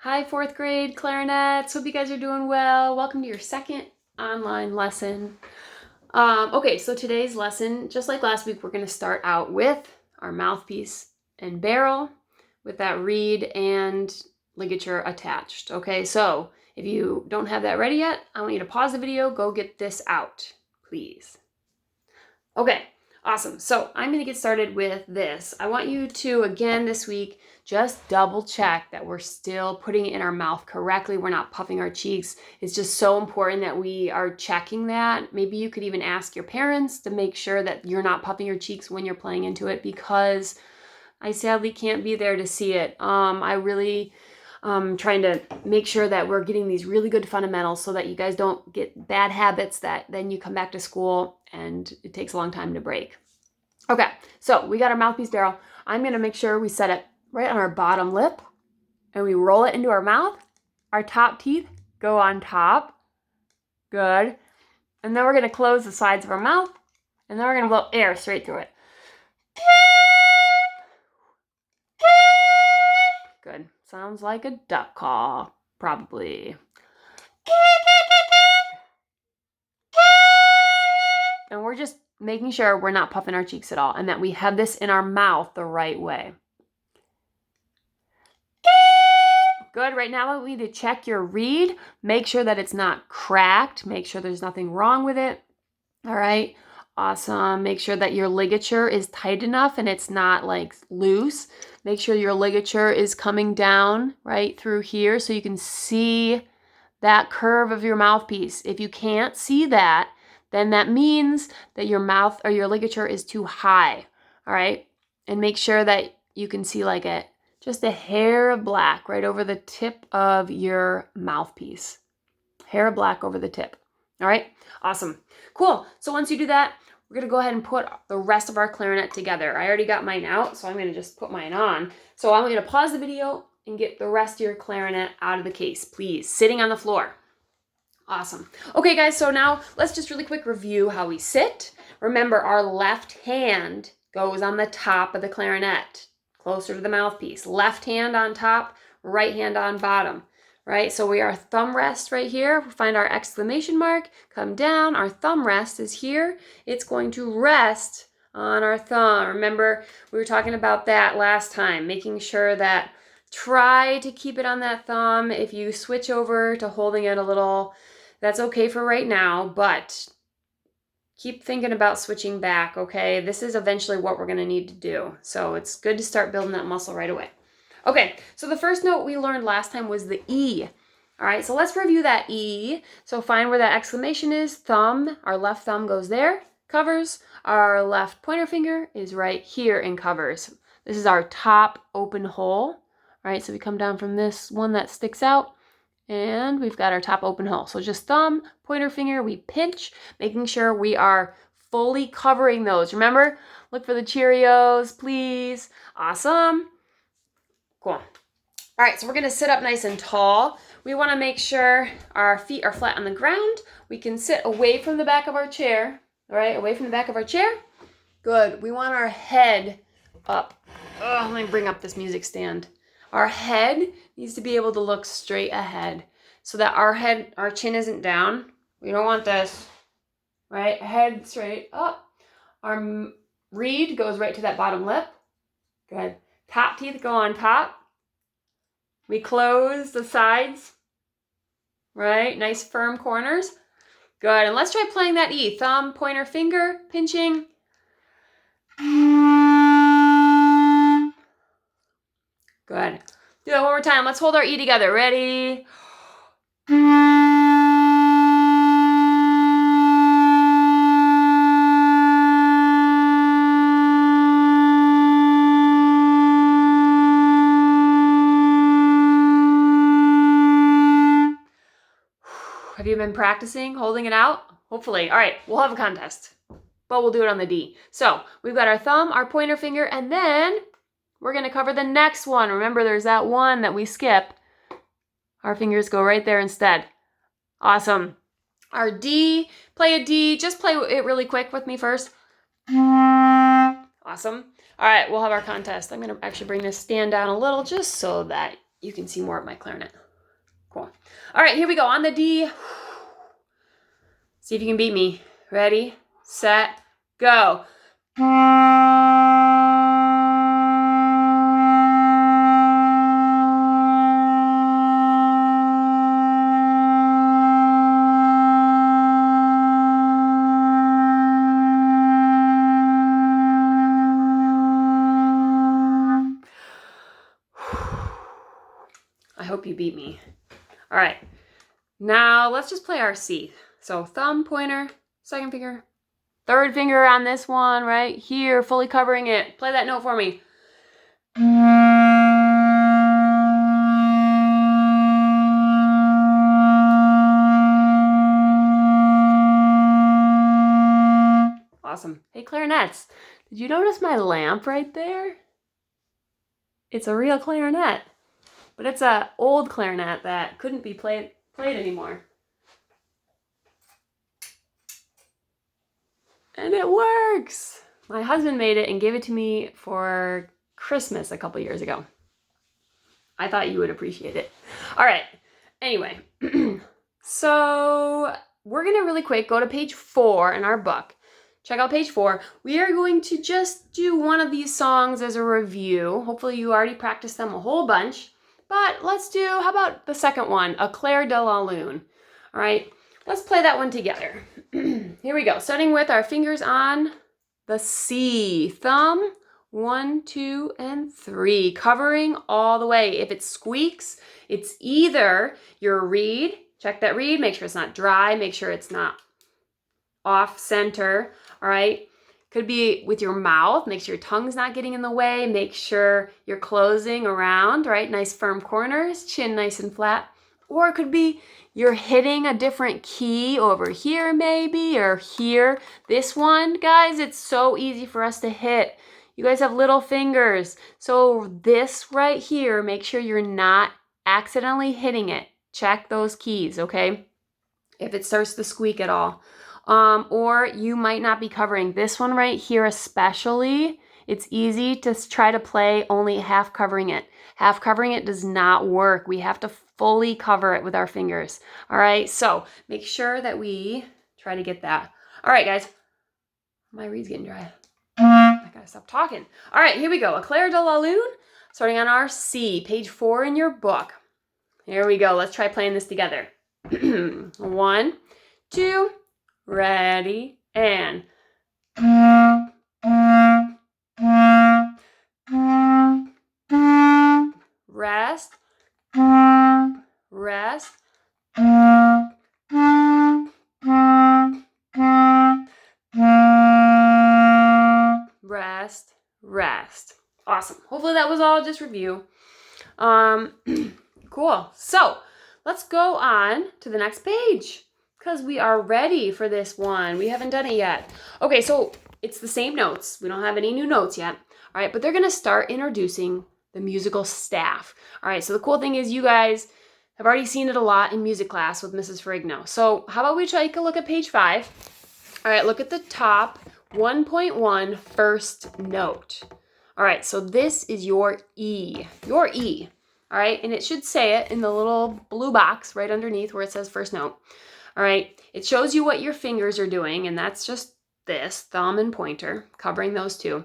Hi, fourth grade clarinets. Hope you guys are doing well. Welcome to your second online lesson. Okay, so today's lesson, just like last week, we're going to start out with our mouthpiece and barrel with that reed and ligature attached. Okay, so if you don't have that ready yet, I want you to pause the video, go get this out, please. Okay, awesome. So I'm going to get started with this. I want you to, again, this week, just double check that we're still putting it in our mouth correctly. We're not puffing our cheeks. It's just so important that we are checking that. Maybe you could even ask your parents to make sure that you're not puffing your cheeks when you're playing into it, because I sadly can't be there to see it. I really trying to make sure that we're getting these really good fundamentals so that you guys don't get bad habits that then you come back to school and it takes a long time to break. Okay, so we got our mouthpiece barrel. I'm going to make sure we set it right on our bottom lip and we roll it into our mouth. Our top teeth go on top. Good. And then we're going to close the sides of our mouth and then we're going to blow air straight through it. Good. Sounds like a duck call, probably. And we're just making sure we're not puffing our cheeks at all and that we have this in our mouth the right way. Good. Right now, I want you to check your reed. Make sure that it's not cracked. Make sure there's nothing wrong with it. All right. Awesome. Make sure that your ligature is tight enough and it's not like loose. Make sure your ligature is coming down right through here so you can see that curve of your mouthpiece. If you can't see that, then that means that your mouth or your ligature is too high. All right. And make sure that you can see like just a hair of black right over the tip of your mouthpiece. Hair of black over the tip. All right. Awesome. Cool. So once you do that, we're going to go ahead and put the rest of our clarinet together. I already got mine out, so I'm going to just put mine on. So I want you to pause the video and get the rest of your clarinet out of the case, please. Sitting on the floor. Awesome. Okay, guys, so now let's just really quick review how we sit. Remember, our left hand goes on the top of the clarinet, closer to the mouthpiece. Left hand on top, right hand on bottom, right? So we are thumb rest right here. We find our exclamation mark, come down. Our thumb rest is here. It's going to rest on our thumb. Remember, we were talking about that last time, making sure that try to keep it on that thumb. If you switch over to holding it a little, that's okay for right now, but keep thinking about switching back, okay? This is eventually what we're going to need to do. So it's good to start building that muscle right away. Okay, so the first note we learned last time was the E. All right, so let's review that E. So find where that exclamation is. Thumb, our left thumb goes there, covers. Our left pointer finger is right here and covers. This is our top open hole. All right, so we come down from this one that sticks out. And we've got our top open hole. So just thumb, pointer finger, we pinch, making sure we are fully covering those. Remember, look for the Cheerios, please. Awesome. Cool. All right, so we're going to sit up nice and tall. We want to make sure our feet are flat on the ground. We can sit away from the back of our chair. All right, away from the back of our chair. Good. We want our head up. Oh, let me bring up this music stand. Our head needs to be able to look straight ahead so that our chin isn't down. We don't want this, right? Head straight up. Our reed goes right to that bottom lip. Good. Top teeth go on top. We close the sides, right? Nice firm corners. Good. And let's try playing that E. Thumb, pointer, finger, pinching. Good. Do that one more time. Let's hold our E together. Ready? Have you been practicing holding it out? Hopefully. All right, we'll have a contest, but we'll do it on the D. So we've got our thumb, our pointer finger, and then we're going to cover the next one. Remember, there's that one that we skip. Our fingers go right there instead. Awesome. Our D, play a D. Just play it really quick with me first. Awesome. All right, we'll have our contest. I'm going to actually bring this stand down a little just so that you can see more of my clarinet. Cool. All right, here we go on the D. See if you can beat me. Ready, set, go. I hope you beat me. All right, now let's just play our C. So thumb, pointer, second finger, third finger on this one right here, fully covering it. Play that note for me. Awesome. Hey, clarinets, did you notice my lamp right there? It's a real clarinet, but it's an old clarinet that couldn't be played anymore. And it works. My husband made it and gave it to me for Christmas a couple years ago. I thought you would appreciate it. All right. Anyway, so we're going to really quick go to page 4 in our book. Check out page 4. We are going to just do one of these songs as a review. Hopefully you already practiced them a whole bunch. But let's do, how about the second one, A Clair de la Lune. All right, let's play that one together. Here we go, starting with our fingers on the C. Thumb, 1, 2, and 3, covering all the way. If it squeaks, it's either your reed, check that reed, make sure it's not dry, make sure it's not off center, all right? Could be with your mouth, make sure your tongue's not getting in the way, make sure you're closing around, right? Nice firm corners, chin nice and flat. Or it could be you're hitting a different key over here maybe, or here. This one, guys, it's so easy for us to hit. You guys have little fingers. So this right here, make sure you're not accidentally hitting it. Check those keys, okay? If it starts to squeak at all. Or you might not be covering this one right here especially. It's easy to try to play only half covering it. Half covering it does not work. We have to fully cover it with our fingers. All right, so make sure that we try to get that. All right, guys. My reed's getting dry. I gotta stop talking. All right, here we go. A Clair de la Lune, starting on our C, page 4 in your book. Here we go. Let's try playing this together. 1, 2, ready, and rest, rest, rest, rest. Awesome. Hopefully that was all just review. Cool. So let's go on to the next page because we are ready for this one. We haven't done it yet. Okay, so it's the same notes. We don't have any new notes yet. All right, but they're going to start introducing the musical staff. All right, so the cool thing is you guys have already seen it a lot in music class with Mrs. Ferrigno. So how about we take a look at page 5. All right, look at the top 1.1 first note. All right, so this is your E. Your E. All right, and it should say it in the little blue box right underneath where it says first note. All right, it shows you what your fingers are doing, and that's just this, thumb and pointer, covering those two.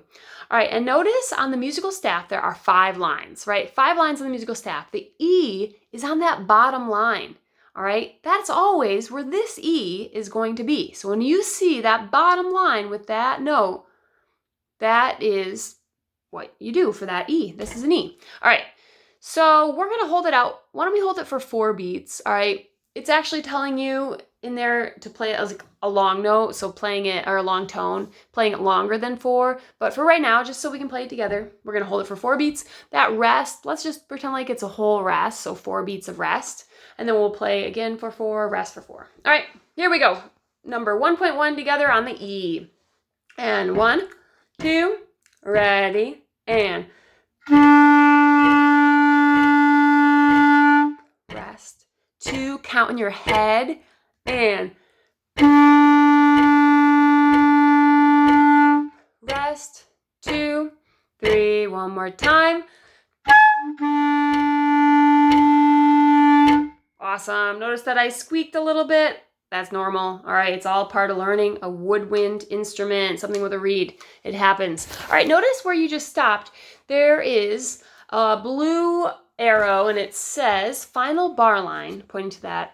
All right, and notice on the musical staff, there are 5 lines, right? 5 lines on the musical staff. The E is on that bottom line, all right? That's always where this E is going to be. So when you see that bottom line with that note, that is what you do for that E. This is an E. All right, so we're gonna hold it out. Why don't we hold it for 4 beats, all right? It's actually telling you in there to play it as like a long note, so playing it, or a long tone, playing it longer than 4. But for right now, just so we can play it together, we're gonna hold it for 4 beats. That rest, let's just pretend like it's a whole rest, so 4 beats of rest. And then we'll play again for 4, rest for 4. All right, here we go. Number 1.1 together on the E. And 1, 2, ready, and rest. 2, count in your head, and rest. 2, 3, one more time. Awesome. Notice that I squeaked a little bit. That's normal. All right, it's all part of learning a woodwind instrument, something with a reed. It happens. All right, notice where you just stopped. There is a blue arrow and it says final bar line, pointing to that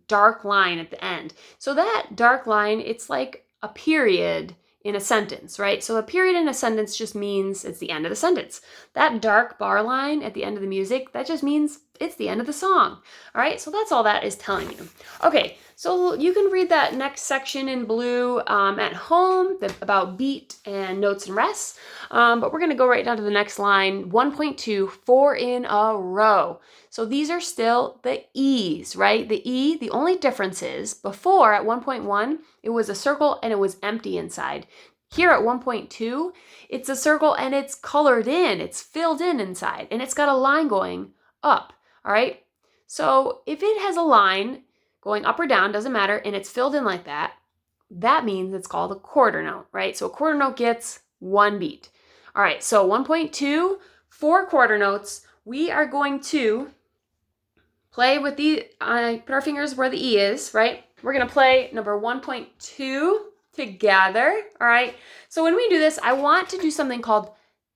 dark line at the end. So that dark line, it's like a period in a sentence, right? So a period in a sentence just means it's the end of the sentence. That dark bar line at the end of the music, that just means it's the end of the song. All right, so that's all that is telling you. Okay, so you can read that next section in blue at home about beat and notes and rests. But we're going to go right down to the next line, 1.2, 4 in a row. So these are still the E's, right? The E, the only difference is before at 1.1, it was a circle and it was empty inside. Here at 1.2, it's a circle and it's colored in, it's filled in inside, and it's got a line going up, all right? So if it has a line going up or down, doesn't matter, and it's filled in like that, that means it's called a quarter note, right? So a quarter note gets one beat. All right, so 1.2, 4 quarter notes. We are going to play with put our fingers where the E is, right? We're gonna play number 1.2 together, all right? So when we do this, I want to do something called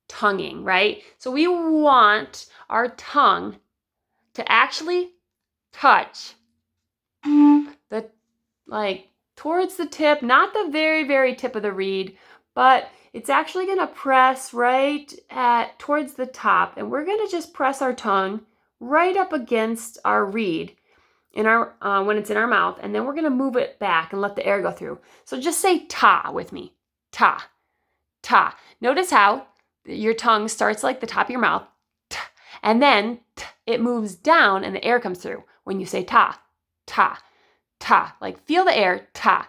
tonguing, right? So we want our tongue to actually touch towards the tip, not the very, very tip of the reed, but it's actually gonna press right towards the top, and we're gonna just press our tongue right up against our reed in our when it's in our mouth, and then we're gonna move it back and let the air go through. So just say ta with me. Ta, ta. Notice how your tongue starts like the top of your mouth, and then it moves down and the air comes through when you say ta, ta, ta. Like feel the air, ta,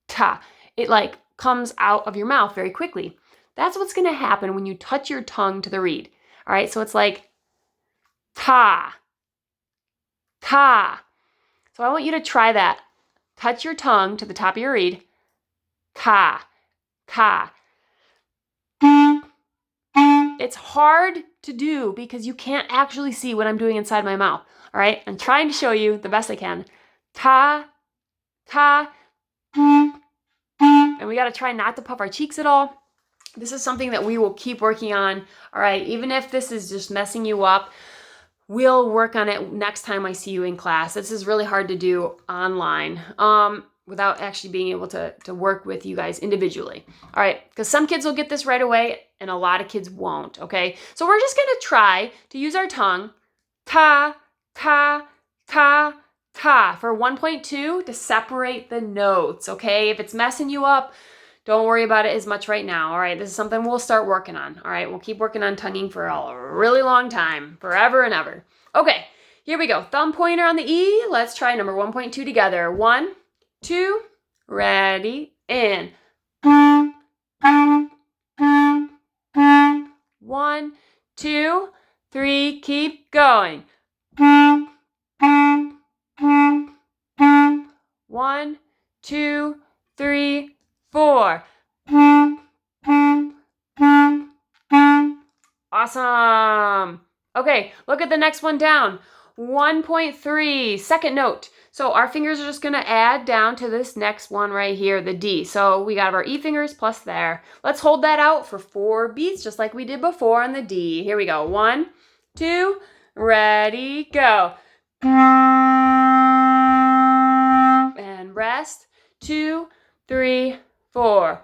ta. It like comes out of your mouth very quickly. That's what's gonna happen when you touch your tongue to the reed. All right, so it's like ta, ta. So I want you to try that. Touch your tongue to the top of your reed. Ta, ta. It's hard to do because you can't actually see what I'm doing inside my mouth. All right, I'm trying to show you the best I can. Ta, ta. And we got to try not to puff our cheeks at all. This is something that we will keep working on. All right, even if this is just messing you up, we'll work on it next time I see you in class. This is really hard to do online without actually being able to work with you guys individually. All right, because some kids will get this right away and a lot of kids won't, okay? So we're just gonna try to use our tongue, ta, ta, ta, ta, for 1.2 to separate the notes, okay? If it's messing you up, don't worry about it as much right now, all right? This is something we'll start working on, all right? We'll keep working on tonguing for a really long time, forever and ever. Okay, here we go. Thumb pointer on the E. Let's try number 1.2 together. 1, 2, ready, and 1, 2, 3, keep going. 1, 2, 3, 4. Awesome. Okay, look at the next one down. 1.3, second note. So our fingers are just going to add down to this next one right here, the D. So we got our E fingers plus there. Let's hold that out for 4 beats, just like we did before on the D. Here we go. 1, 2, ready, go. And rest. 2, 3, 4.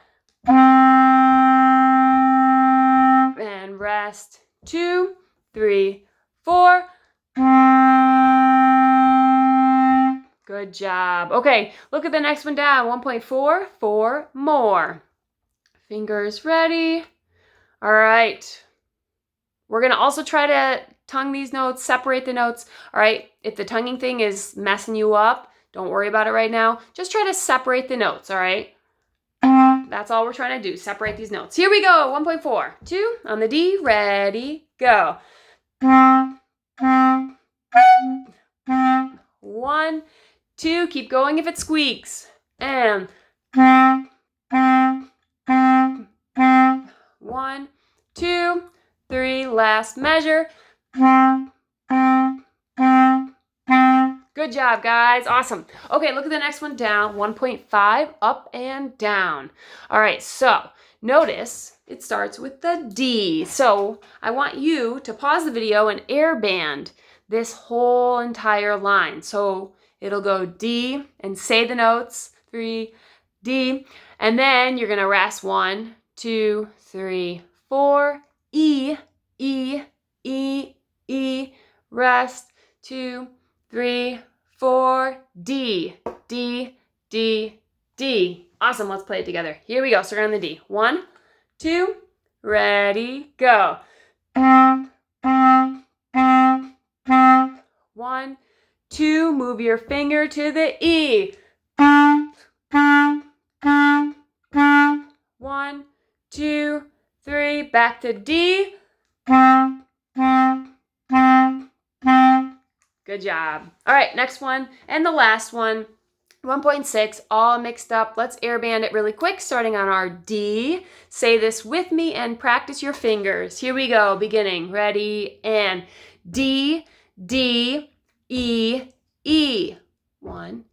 And rest. 2, 3, 4. Good job. Okay, look at the next one down. 1.4, 4 more. Fingers ready. All right. We're going to also try to tongue these notes, separate the notes. All right, if the tonguing thing is messing you up, don't worry about it right now. Just try to separate the notes, all right? That's all we're trying to do, separate these notes. Here we go, 1.4. 2 on the D, ready, go. 1, 2, keep going if it squeaks. And 1, 2, 3, last measure. Good job, guys. Awesome. Okay, look at the next one down. 1.5, up and down. All right, so notice it starts with the D. So I want you to pause the video and airband this whole entire line. So it'll go D and say the notes. 3, D. And then you're going to rest 1, 2, 3, 4. E, E, E, E. Rest 2, 3, 4. D, D, D, D. Awesome. Let's play it together. Here we go. Start on the D. 1, 2, ready, go. 1, 2, move your finger to the E. 1, 2, 3, back to D. Good job. All right, next one and the last one. 1.6, all mixed up. Let's airband it really quick, starting on our D. Say this with me and practice your fingers. Here we go, beginning. Ready, and D, D, E, E. 1,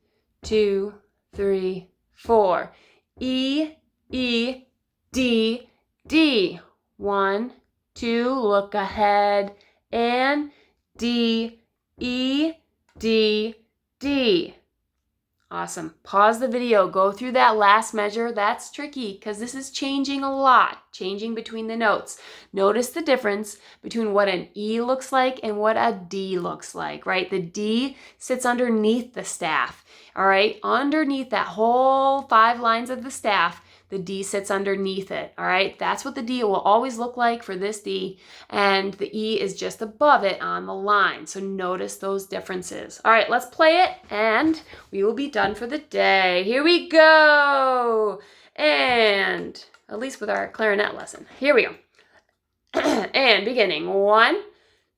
2, 3, 4. E, E, D, D. 1, 2, look ahead, and D, E, D, D. Awesome. Pause the video. Go through that last measure. That's tricky because this is changing a lot, changing between the notes. Notice the difference between what an E looks like and what a D looks like, right? The D sits underneath the staff, all right? Underneath that whole 5 lines of the staff, the D sits underneath it, all right? That's what the D will always look like for this D, and the E is just above it on the line. So notice those differences. All right, let's play it, and we will be done for the day. Here we go. And at least with our clarinet lesson. Here we go. And beginning. 1,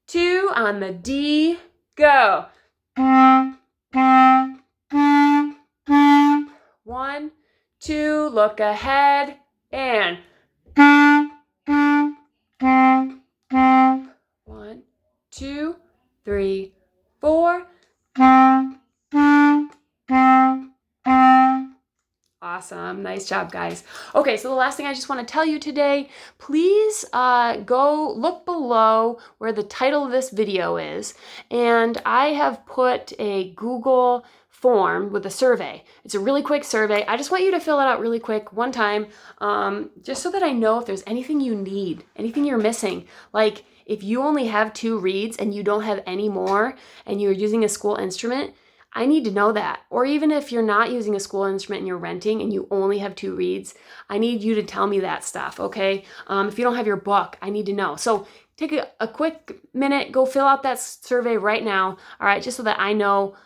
2, on the D, go. 1, 2, look ahead, and 1, 2, 3, 4. Awesome. Nice job, guys. Okay, so the last thing I just want to tell you today, please go look below where the title of this video is, and I have put a Google form with a survey. It's a really quick survey. I just want you to fill it out really quick one time, just so that I know if there's anything you need, anything you're missing. Like if you only have 2 reeds and you don't have any more and you're using a school instrument, I need to know that. Or even if you're not using a school instrument and you're renting and you only have 2 reeds, I need you to tell me that stuff, okay? If you don't have your book, I need to know. So take a quick minute, go fill out that survey right now, all right? Just so that I know,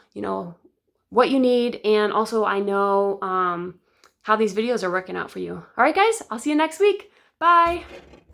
what you need, and also I know how these videos are working out for you. All right, guys, I'll see you next week. Bye.